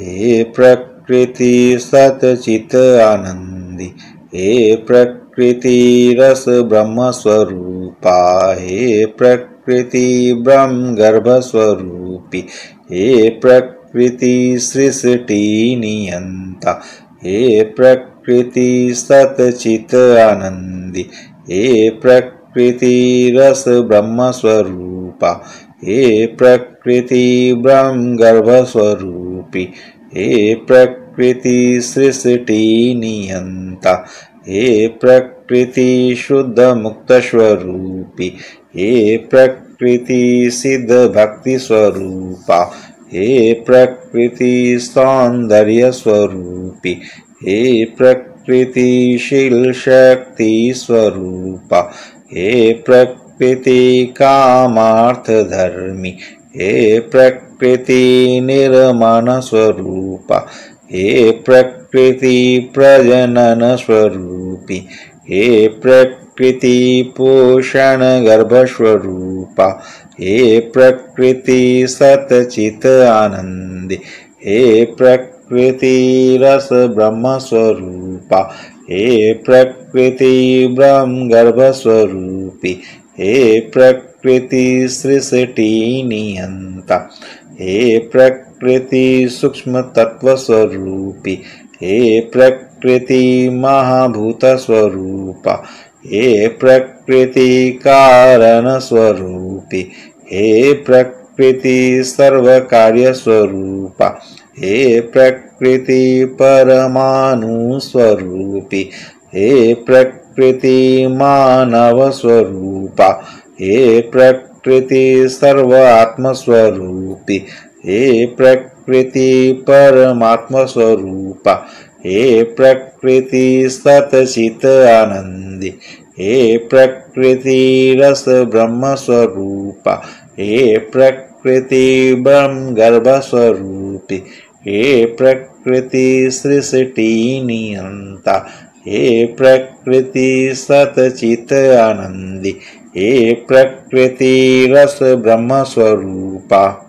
हे प्रकृति सतचित आनंदी, हे प्रकृति रस ब्रह्म स्वरूपा, हे प्रकृति ब्रह्म गर्भ स्वरूपी, हे प्रकृति सृष्टि नियंता, हे प्रकृति सतचित आनंदी, हे प्रकृति रस ब्रह्म स्वरूपा, हे प्रकृति ब्रह्म गर्भ स्वरूपी, हे प्रकृति सृष्टि नियंता, हे प्रकृति शुद्ध मुक्त स्वरूपी, हे प्रकृति सिद्ध भक्ति स्वरूपा, हे प्रकृति सौंदर्य स्वरूपी, हे प्रकृति शील शक्ति स्वरूपा, हे प्रकृति कामार्थ धर्मी, हे प्रकृति निर्माण स्वरूपा, हे प्रकृति प्रजनन स्वरूपी, हे प्रकृति पोषण गर्भ स्वरूपा, हे प्रकृति सतचित आनंदी, हे प्रकृति रस ब्रह्म स्वरूपा, हे प्रकृति ब्रह्म गर्भ स्वरूपी, हे प्रकृति सृष्टि नियंता, हे प्रकृति सूक्ष्म तत्व स्वरूपी, हे प्रकृति महाभूत स्वरूपा, हे प्रकृति कारण स्वरूपी, हे प्रकृति सर्व कार्य स्वरूपा, हे प्रकृति परमाणु स्वरूपी, हे प्रकृति मानव स्वरूपा, हे प्रकृति सर्व आत्म स्वरूपी, हे प्रकृति परमात्मा स्वरूपा, हे प्रकृति सतचित आनंदी, हे प्रकृति रस ब्रह्म स्वरूपा, हे प्रकृति ब्रह्म गर्भ स्वरूपी, हे प्रकृति सृष्टि नियंता, हे प्रकृति सतचित आनंदी, हे प्रकृति रस ब्रह्म स्वरूपा।